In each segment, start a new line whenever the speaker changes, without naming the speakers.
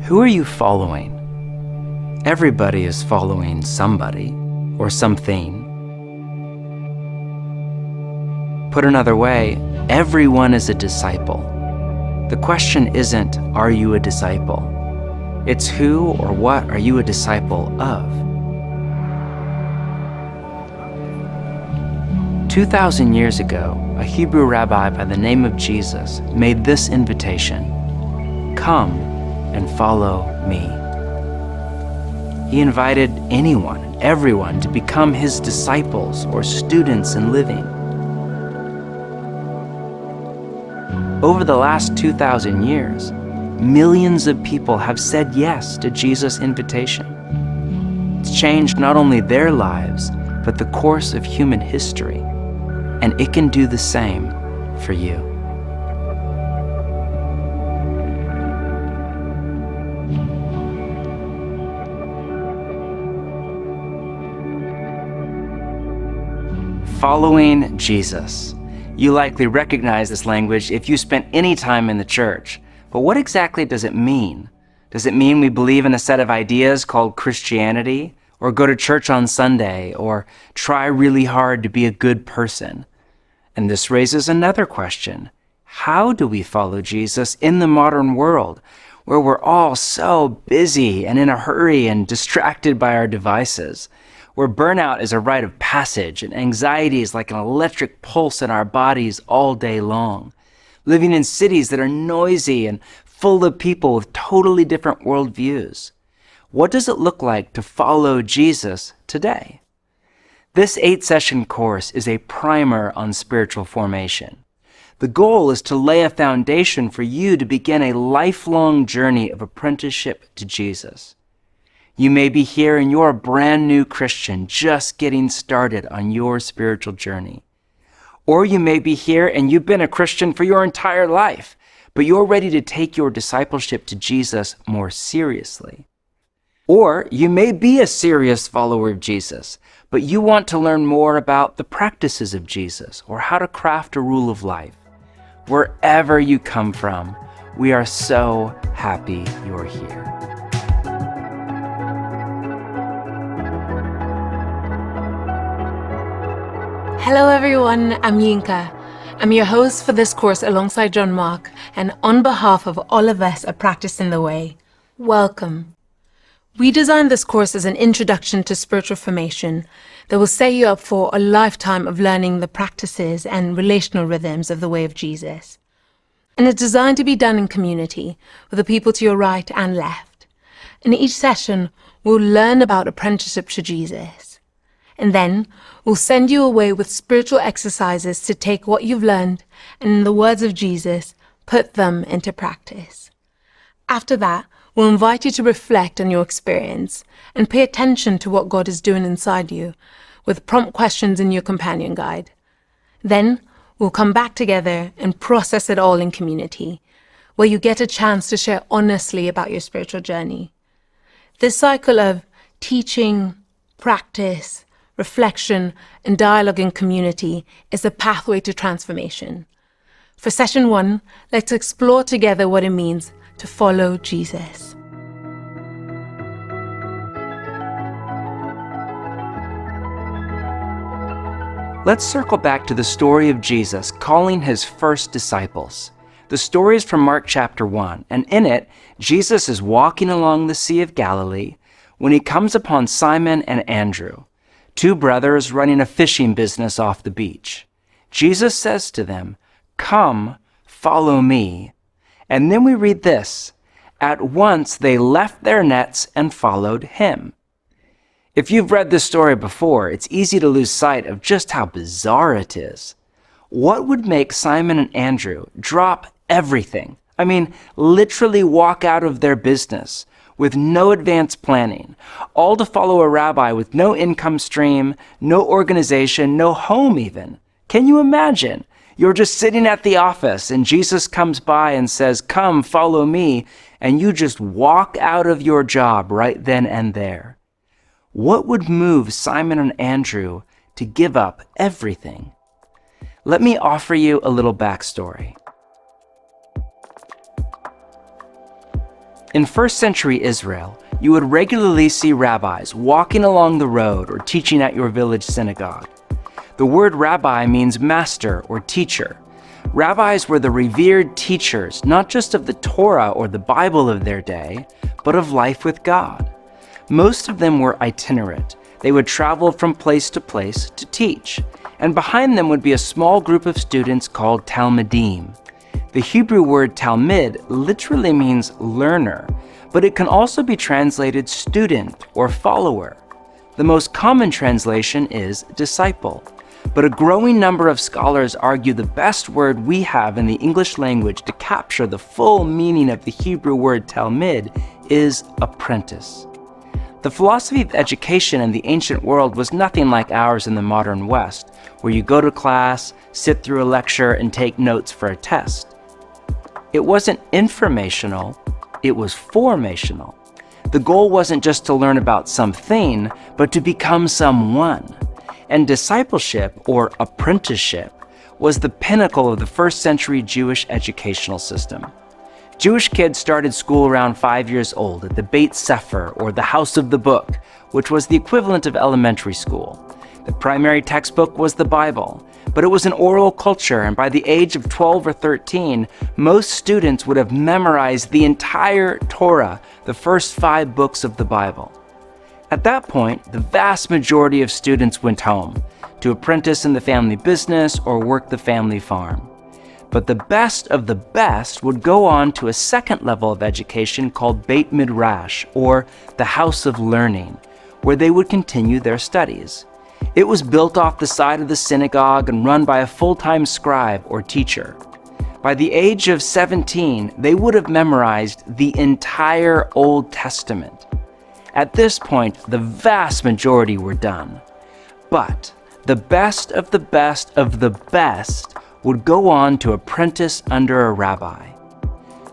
Who are you following? Everybody is following somebody or something. Put another way, everyone is a disciple. The question isn't, are you a disciple? It's who or what are you a disciple of? 2,000 years ago, a Hebrew rabbi by the name of Jesus made this invitation: come and follow me. He invited anyone, everyone, to become his disciples or students in living. Over the last 2,000 years, millions of people have said yes to Jesus' invitation. It's changed not only their lives, but the course of human history, and it can do the same for you. Following Jesus. You likely recognize this language if you spent any time in the church. But what exactly does it mean? Does it mean we believe in a set of ideas called Christianity, or go to church on Sunday, or try really hard to be a good person? And this raises another question. How do we follow Jesus in the modern world, where we're all so busy and in a hurry and distracted by our devices? Where burnout is a rite of passage and anxiety is like an electric pulse in our bodies all day long. Living in cities that are noisy and full of people with totally different worldviews. What does it look like to follow Jesus today? This 8-session course is a primer on spiritual formation. The goal is to lay a foundation for you to begin a lifelong journey of apprenticeship to Jesus. You may be here and you're a brand new Christian just getting started on your spiritual journey. Or you may be here and you've been a Christian for your entire life, but you're ready to take your discipleship to Jesus more seriously. Or you may be a serious follower of Jesus, but you want to learn more about the practices of Jesus or how to craft a rule of life. Wherever you come from, we are so happy you're here.
Hello everyone, I'm Yinka. I'm your host for this course alongside John Mark, and on behalf of all of us at Practice in the Way, welcome. We designed this course as an introduction to spiritual formation that will set you up for a lifetime of learning the practices and relational rhythms of the way of Jesus. And it's designed to be done in community with the people to your right and left. In each session, we'll learn about apprenticeship to Jesus. And then we'll send you away with spiritual exercises to take what you've learned and, in the words of Jesus, put them into practice. After that, we'll invite you to reflect on your experience and pay attention to what God is doing inside you, with prompt questions in your companion guide. Then we'll come back together and process it all in community, where you get a chance to share honestly about your spiritual journey. This cycle of teaching, practice, reflection, and dialogue in community is a pathway to transformation. For session 1, let's explore together what it means to follow Jesus.
Let's circle back to the story of Jesus calling his first disciples. The story is from Mark chapter 1, and in it, Jesus is walking along the Sea of Galilee when he comes upon Simon and Andrew, 2 brothers running a fishing business off the beach. Jesus says to them, "Come, follow me." And then we read this: "At once they left their nets and followed him." If you've read this story before, it's easy to lose sight of just how bizarre it is. What would make Simon and Andrew drop everything? I mean, literally walk out of their business with no advanced planning, all to follow a rabbi with no income stream, no organization, no home even. Can you imagine? You're just sitting at the office and Jesus comes by and says, "Come, follow me," and you just walk out of your job right then and there. What would move Simon and Andrew to give up everything? Let me offer you a little backstory. In first century Israel, you would regularly see rabbis walking along the road or teaching at your village synagogue. The word rabbi means master or teacher. Rabbis were the revered teachers, not just of the Torah or the Bible of their day, but of life with God. Most of them were itinerant. They would travel from place to place to teach, and behind them would be a small group of students called talmidim. The Hebrew word talmid literally means learner, but it can also be translated student or follower. The most common translation is disciple, but a growing number of scholars argue the best word we have in the English language to capture the full meaning of the Hebrew word talmid is apprentice. The philosophy of education in the ancient world was nothing like ours in the modern West, where you go to class, sit through a lecture, and take notes for a test. It wasn't informational, it was formational. The goal wasn't just to learn about something, but to become someone. And discipleship, or apprenticeship, was the pinnacle of the first century Jewish educational system. Jewish kids started school around 5 years old at the Beit Sefer, or the House of the Book, which was the equivalent of elementary school. The primary textbook was the Bible, but it was an oral culture, and by the age of 12 or 13, most students would have memorized the entire Torah, the first 5 books of the Bible. At that point, the vast majority of students went home to apprentice in the family business or work the family farm. But the best of the best would go on to a second level of education called Beit Midrash, or the House of Learning, where they would continue their studies. It was built off the side of the synagogue and run by a full-time scribe or teacher. By the age of 17, they would have memorized the entire Old Testament. At this point, the vast majority were done. But the best of the best of the best would go on to apprentice under a rabbi.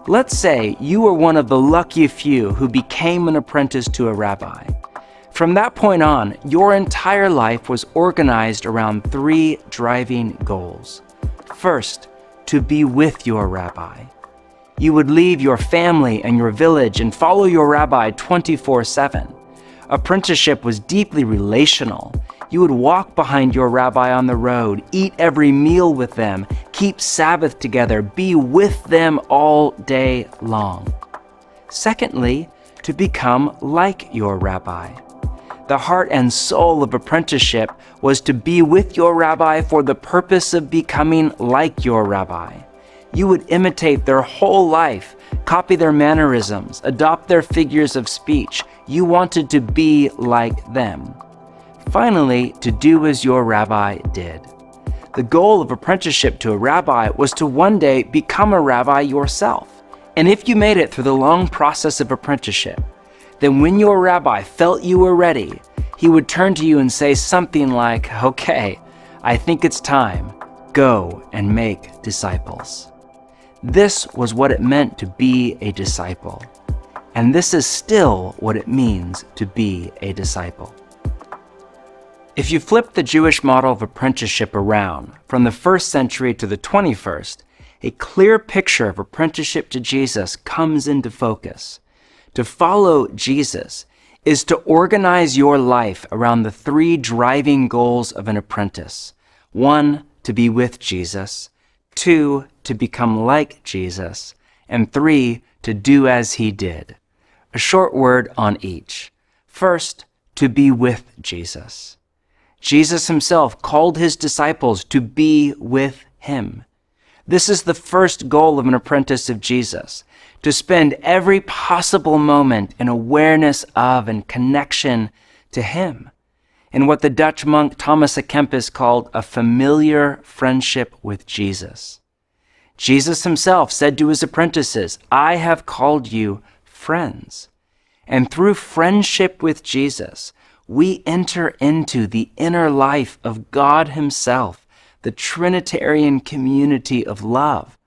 Let's say you were one of the lucky few who became an apprentice to a rabbi. From that point on, your entire life was organized around 3 driving goals. First, to be with your rabbi. You would leave your family and your village and follow your rabbi 24/7. Apprenticeship was deeply relational. You would walk behind your rabbi on the road, eat every meal with them, keep Sabbath together, be with them all day long. Secondly, to become like your rabbi. The heart and soul of apprenticeship was to be with your rabbi for the purpose of becoming like your rabbi. You would imitate their whole life, copy their mannerisms, adopt their figures of speech. You wanted to be like them. Finally, to do as your rabbi did. The goal of apprenticeship to a rabbi was to one day become a rabbi yourself. And if you made it through the long process of apprenticeship, then when your rabbi felt you were ready, he would turn to you and say something like, "Okay, I think it's time. Go and make disciples." This was what it meant to be a disciple. And this is still what it means to be a disciple. If you flip the Jewish model of apprenticeship around from the 1st century to the 21st, a clear picture of apprenticeship to Jesus comes into focus. To follow Jesus is to organize your life around the 3 driving goals of an apprentice. 1, to be with Jesus. 2, to become like Jesus. And 3, to do as he did. A short word on each. First, to be with Jesus. Jesus himself called his disciples to be with him. This is the first goal of an apprentice of Jesus, to spend every possible moment in awareness of and connection to him, in what the Dutch monk Thomas à Kempis called a familiar friendship with Jesus. Jesus himself said to his apprentices, "I have called you friends." And through friendship with Jesus, we enter into the inner life of God himself, the Trinitarian community of love.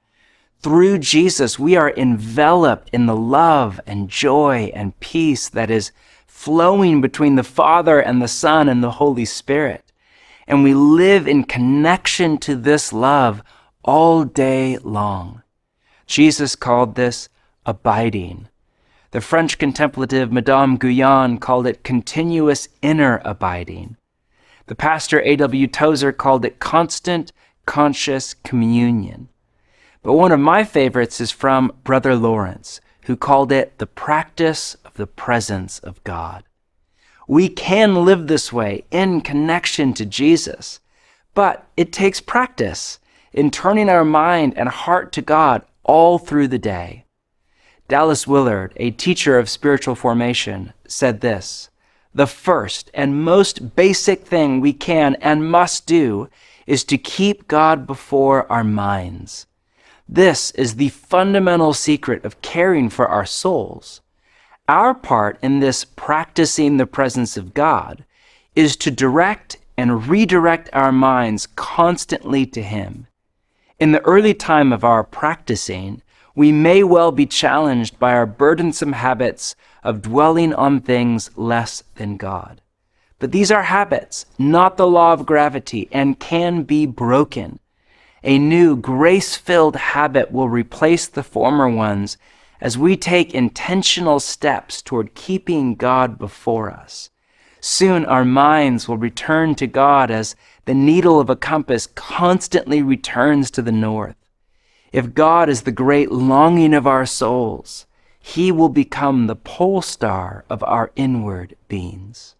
Through Jesus, we are enveloped in the love and joy and peace that is flowing between the Father and the Son and the Holy Spirit. And we live in connection to this love all day long. Jesus called this abiding. The French contemplative Madame Guyon called it continuous inner abiding. The pastor A.W. Tozer called it constant, conscious communion. But one of my favorites is from Brother Lawrence, who called it the practice of the presence of God. We can live this way in connection to Jesus, but it takes practice in turning our mind and heart to God all through the day. Dallas Willard, a teacher of spiritual formation, said this: "The first and most basic thing we can and must do is to keep God before our minds. This is the fundamental secret of caring for our souls. Our part in this practicing the presence of God is to direct and redirect our minds constantly to Him. In the early time of our practicing, we may well be challenged by our burdensome habits of dwelling on things less than God. But these are habits, not the law of gravity, and can be broken. A new grace-filled habit will replace the former ones as we take intentional steps toward keeping God before us. Soon our minds will return to God as the needle of a compass constantly returns to the north. If God is the great longing of our souls, He will become the pole star of our inward beings."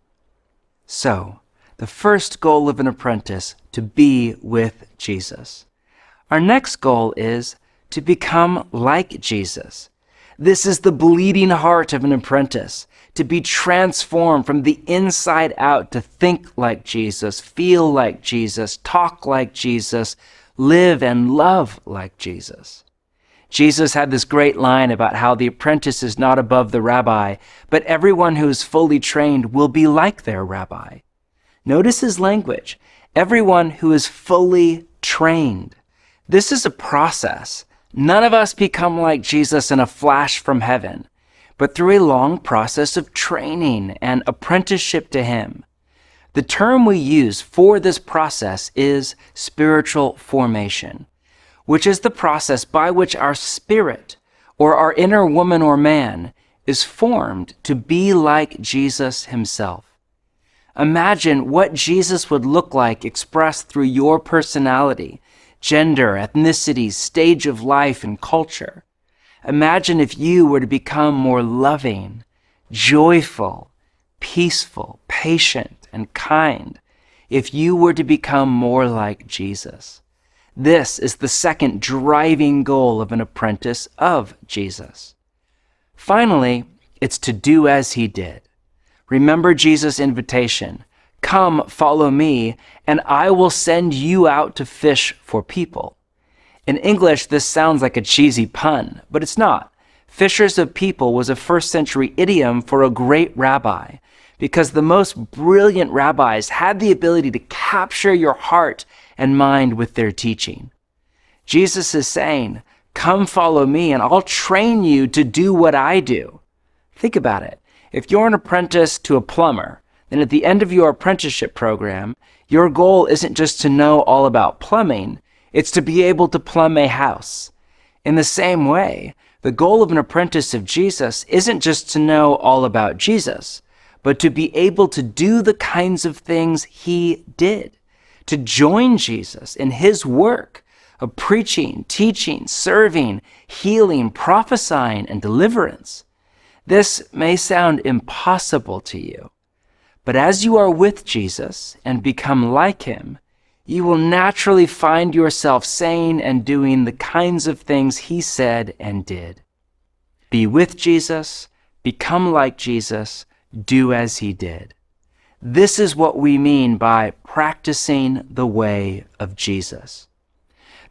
So, the first goal of an apprentice, to be with Jesus. Our next goal is to become like Jesus. This is the bleeding heart of an apprentice, to be transformed from the inside out, to think like Jesus, feel like Jesus, talk like Jesus, live and love like Jesus. Jesus had this great line about how the apprentice is not above the rabbi, but everyone who is fully trained will be like their rabbi. Notice his language: everyone who is fully trained. This is a process. None of us become like Jesus in a flash from heaven, but through a long process of training and apprenticeship to Him. The term we use for this process is spiritual formation, which is the process by which our spirit, or our inner woman or man, is formed to be like Jesus Himself. Imagine what Jesus would look like expressed through your personality, gender, ethnicity, stage of life, and culture. Imagine if you were to become more loving, joyful, peaceful, patient, and kind, if you were to become more like Jesus. This is the second driving goal of an apprentice of Jesus. Finally, it's to do as He did. Remember Jesus' invitation: "Come, follow me, and I will send you out to fish for people." In English, this sounds like a cheesy pun, but it's not. Fishers of people was a first-century idiom for a great rabbi, because the most brilliant rabbis had the ability to capture your heart and mind with their teaching. Jesus is saying, "Come follow me, and I'll train you to do what I do." Think about it. If you're an apprentice to a plumber, then at the end of your apprenticeship program, your goal isn't just to know all about plumbing, it's to be able to plumb a house. In the same way, the goal of an apprentice of Jesus isn't just to know all about Jesus, but to be able to do the kinds of things He did, to join Jesus in His work of preaching, teaching, serving, healing, prophesying, and deliverance. This may sound impossible to you, but as you are with Jesus and become like Him, you will naturally find yourself saying and doing the kinds of things He said and did. Be with Jesus, become like Jesus, do as He did. This is what we mean by practicing the way of Jesus.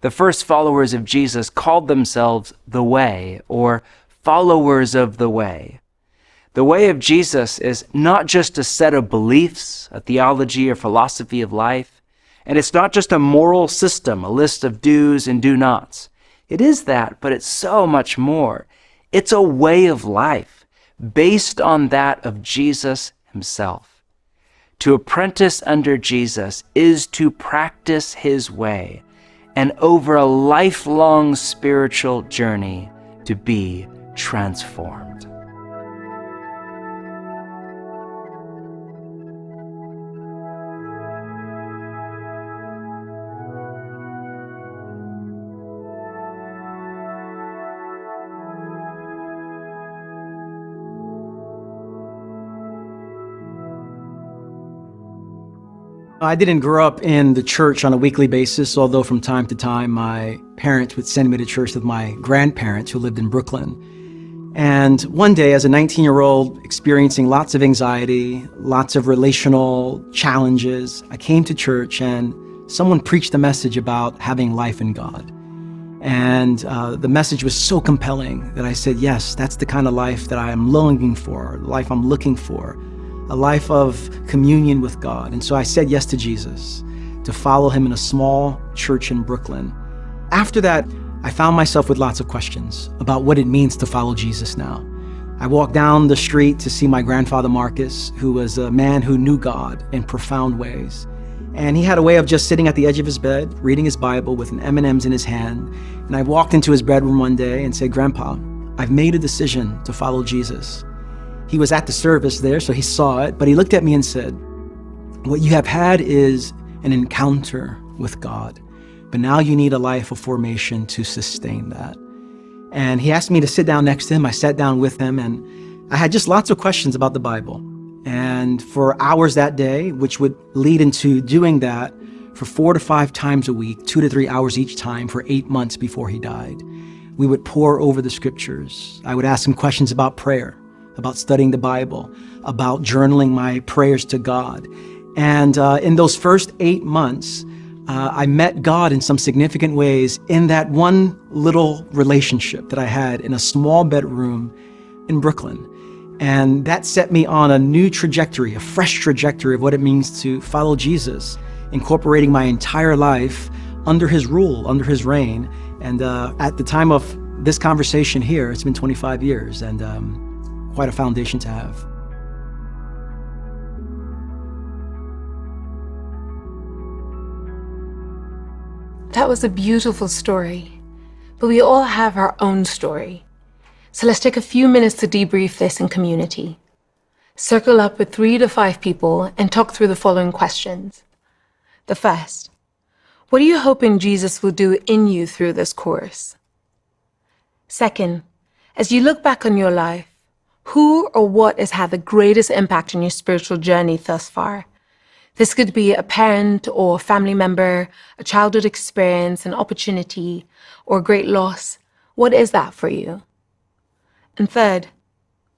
The first followers of Jesus called themselves the Way, or followers of the Way. The way of Jesus is not just a set of beliefs, a theology or philosophy of life, and it's not just a moral system, a list of do's and do nots. It is that, but it's so much more. It's a way of life based on that of Jesus Himself. To apprentice under Jesus is to practice His way, and over a lifelong spiritual journey to be transformed.
I didn't grow up in the church on a weekly basis, although from time to time my parents would send me to church with my grandparents who lived in Brooklyn. And one day, as a 19-year-old experiencing lots of anxiety, lots of relational challenges, I came to church and someone preached a message about having life in God. And the message was so compelling that I said, yes, that's the kind of life that I am longing for, the life I'm looking for, a life of communion with God. And so I said yes to Jesus, to follow him in a small church in Brooklyn. After that, I found myself with lots of questions about what it means to follow Jesus now. I walked down the street to see my grandfather Marcus, who was a man who knew God in profound ways. And he had a way of just sitting at the edge of his bed, reading his Bible with an M&Ms in his hand. And I walked into his bedroom one day and said, "Grandpa, I've made a decision to follow Jesus." He was at the service there, so he saw it, but he looked at me and said, "What you have had is an encounter with God, but now you need a life of formation to sustain that." And he asked me to sit down next to him. I sat down with him, and I had just lots of questions about the Bible. And for hours that day, which would lead into doing that for 4 to 5 times a week, 2 to 3 hours each time for 8 months before he died, we would pore over the scriptures. I would ask him questions about prayer, about studying the Bible, about journaling my prayers to God. And in those first 8 months, I met God in some significant ways in that one little relationship that I had in a small bedroom in Brooklyn. And that set me on a new trajectory, a fresh trajectory of what it means to follow Jesus, incorporating my entire life under his rule, under his reign. And at the time of this conversation here, it's been 25 years and quite a foundation to have.
That was a beautiful story, but we all have our own story. So let's take a few minutes to debrief this in community. Circle up with 3 to 5 people and talk through the following questions. The first, what are you hoping Jesus will do in you through this course? Second, as you look back on your life, who or what has had the greatest impact on your spiritual journey thus far? This could be a parent or family member, a childhood experience, an opportunity, or a great loss. What is that for you? And third,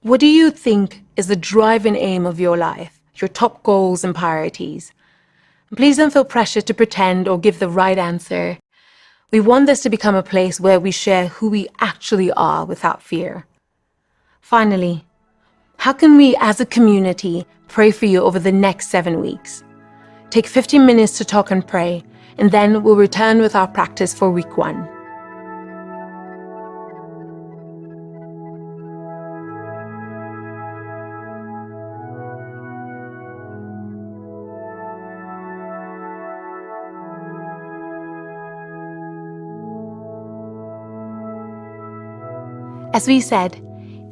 what do you think is the driving aim of your life, your top goals and priorities? Please don't feel pressured to pretend or give the right answer. We want this to become a place where we share who we actually are without fear. Finally, how can we as a community pray for you over the next 7 weeks? Take 15 minutes to talk and pray, and then we'll return with our practice for week 1. As we said,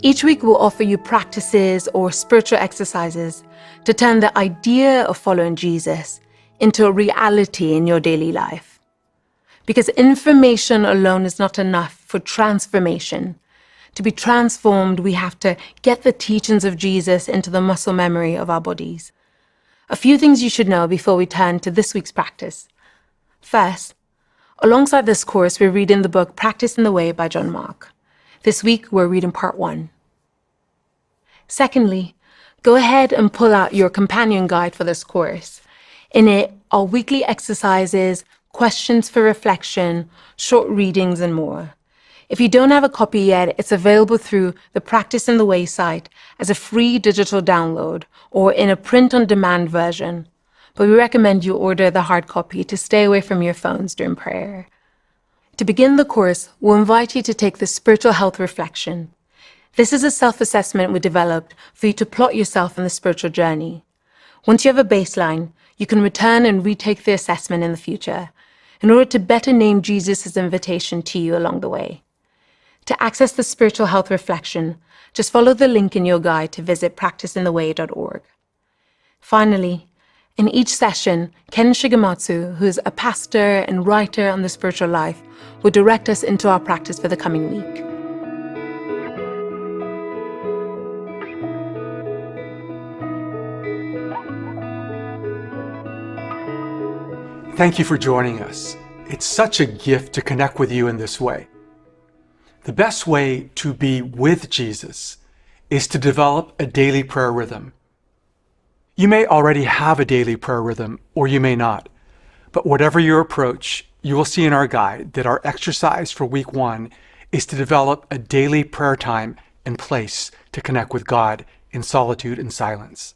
each week we'll offer you practices or spiritual exercises to turn the idea of following Jesus into a reality in your daily life. Because information alone is not enough for transformation. To be transformed, we have to get the teachings of Jesus into the muscle memory of our bodies. A few things you should know before we turn to this week's practice. First, alongside this course, we're reading the book Practice in the Way by John Mark. This week, we're reading part 1. Secondly, go ahead and pull out your companion guide for this course. In it are weekly exercises, questions for reflection, short readings, and more. If you don't have a copy yet, it's available through the Practice in the Way site as a free digital download or in a print-on-demand version. But we recommend you order the hard copy to stay away from your phones during prayer. To begin the course, we'll invite you to take the spiritual health reflection. This is a self-assessment we developed for you to plot yourself in the spiritual journey. Once you have a baseline, you can return and retake the assessment in the future in order to better name Jesus' invitation to you along the way. To access the spiritual health reflection, just follow the link in your guide to visit practiceintheway.org. Finally, in each session, Ken Shigematsu, who is a pastor and writer on the spiritual life, will direct us into our practice for the coming week.
Thank you for joining us. It's such a gift to connect with you in this way. The best way to be with Jesus is to develop a daily prayer rhythm. You may already have a daily prayer rhythm, or you may not. But whatever your approach, you will see in our guide that our exercise for week 1 is to develop a daily prayer time and place to connect with God in solitude and silence.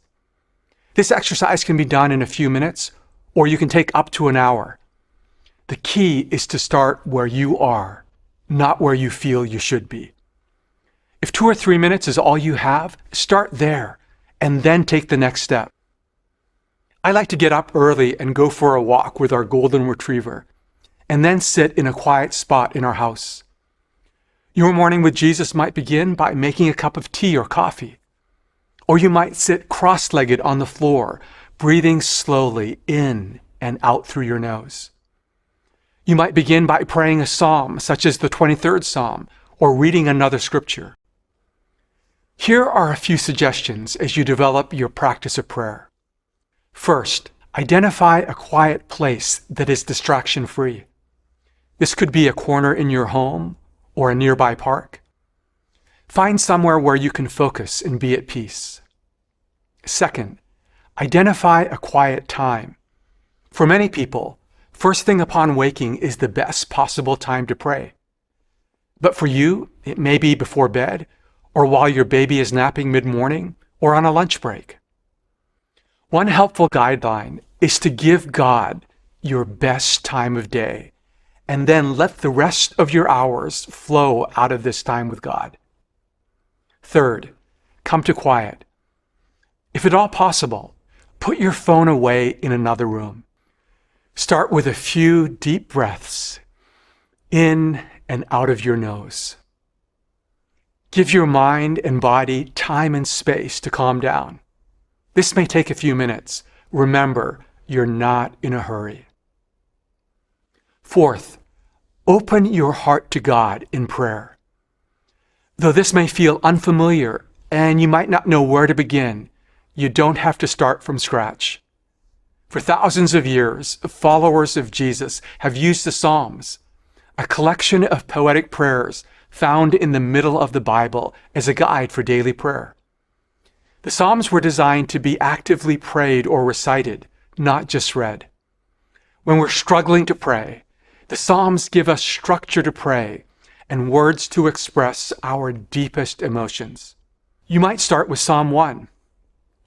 This exercise can be done in a few minutes, or you can take up to an hour. The key is to start where you are, not where you feel you should be. If 2 or 3 minutes is all you have, start there and then take the next step. I like to get up early and go for a walk with our golden retriever, and then sit in a quiet spot in our house. Your morning with Jesus might begin by making a cup of tea or coffee, or you might sit cross-legged on the floor, breathing slowly in and out through your nose. You might begin by praying a psalm, such as the 23rd Psalm, or reading another scripture. Here are a few suggestions as you develop your practice of prayer. First, identify a quiet place that is distraction-free. This could be a corner in your home or a nearby park. Find somewhere where you can focus and be at peace. Second, identify a quiet time. For many people, first thing upon waking is the best possible time to pray. But for you, it may be before bed, or while your baby is napping mid-morning, or on a lunch break. One helpful guideline is to give God your best time of day, and then let the rest of your hours flow out of this time with God. Third, come to quiet. If at all possible, put your phone away in another room. Start with a few deep breaths in and out of your nose. Give your mind and body time and space to calm down. This may take a few minutes. Remember, you're not in a hurry. Fourth, open your heart to God in prayer. Though this may feel unfamiliar and you might not know where to begin, you don't have to start from scratch. For thousands of years, followers of Jesus have used the Psalms, a collection of poetic prayers found in the middle of the Bible, as a guide for daily prayer. The Psalms were designed to be actively prayed or recited, not just read. When we're struggling to pray, the Psalms give us structure to pray and words to express our deepest emotions. You might start with Psalm 1.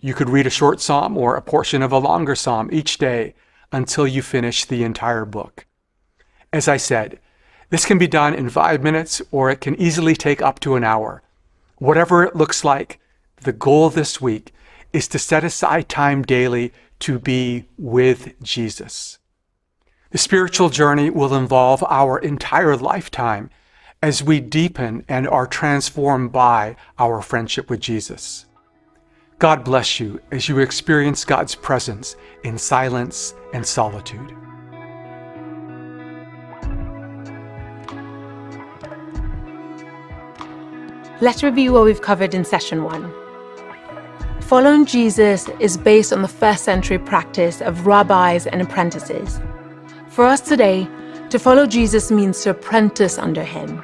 You could read a short psalm or a portion of a longer psalm each day until you finish the entire book. As I said, this can be done in 5 minutes, or it can easily take up to an hour. Whatever it looks like, the goal this week is to set aside time daily to be with Jesus. The spiritual journey will involve our entire lifetime as we deepen and are transformed by our friendship with Jesus. God bless you as you experience God's presence in silence and solitude.
Let's review what we've covered in session 1. Following Jesus is based on the first century practice of rabbis and apprentices. For us today, to follow Jesus means to apprentice under him.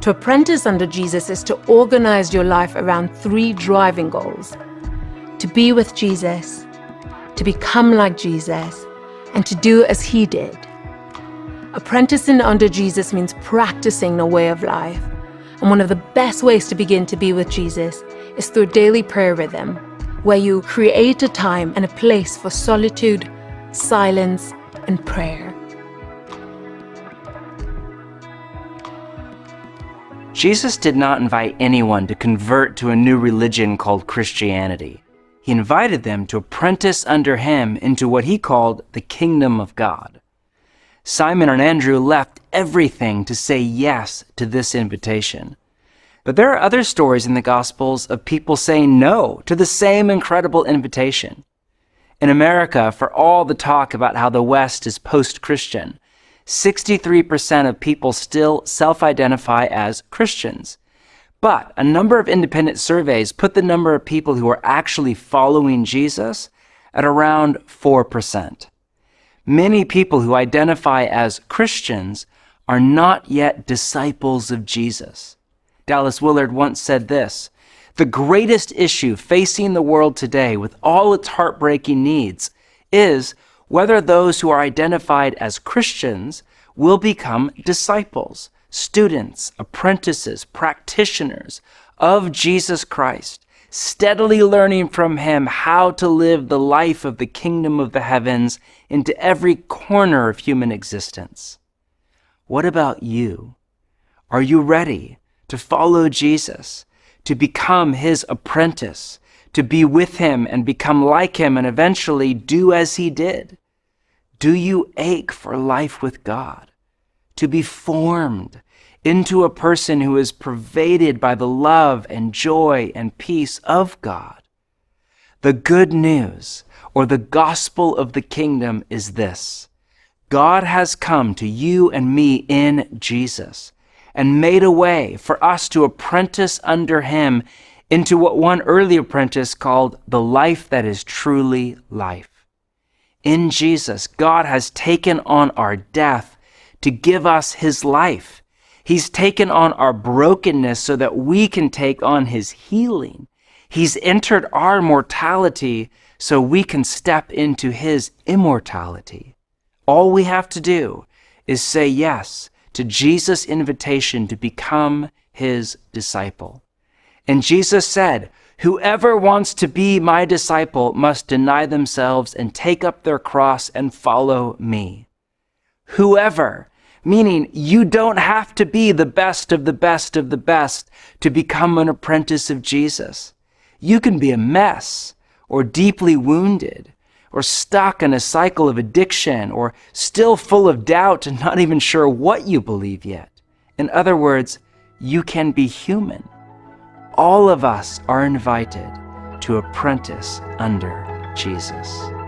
To apprentice under Jesus is to organize your life around 3 driving goals: to be with Jesus, to become like Jesus, and to do as he did. Apprenticing under Jesus means practicing a way of life. And one of the best ways to begin to be with Jesus is through a daily prayer rhythm, where you create a time and a place for solitude, silence, and prayer.
Jesus did not invite anyone to convert to a new religion called Christianity. He invited them to apprentice under him into what he called the kingdom of God. Simon and Andrew left everything to say yes to this invitation. But there are other stories in the Gospels of people saying no to the same incredible invitation. In America, for all the talk about how the West is post-Christian, 63% of people still self-identify as Christians. But a number of independent surveys put the number of people who are actually following Jesus at around 4%. Many people who identify as Christians are not yet disciples of Jesus. Dallas Willard once said this: "The greatest issue facing the world today, with all its heartbreaking needs, is whether those who are identified as Christians will become disciples, students, apprentices, practitioners of Jesus Christ, steadily learning from him how to live the life of the kingdom of the heavens into every corner of human existence." What about you? Are you ready to follow Jesus, to become his apprentice, to be with him and become like him and eventually do as he did? Do you ache for life with God, to be formed into a person who is pervaded by the love and joy and peace of God? The good news, or the gospel of the kingdom, is this: God has come to you and me in Jesus and made a way for us to apprentice under him into what one early apprentice called the life that is truly life. In Jesus, God has taken on our death to give us his life. He's taken on our brokenness so that we can take on his healing. He's entered our mortality so we can step into his immortality. All we have to do is say yes to Jesus' invitation to become his disciple. And Jesus said, "Whoever wants to be my disciple must deny themselves and take up their cross and follow me." Whoever, meaning you don't have to be the best of the best of the best to become an apprentice of Jesus. You can be a mess, or deeply wounded, or stuck in a cycle of addiction, or still full of doubt and not even sure what you believe yet. In other words, you can be human. All of us are invited to apprentice under Jesus.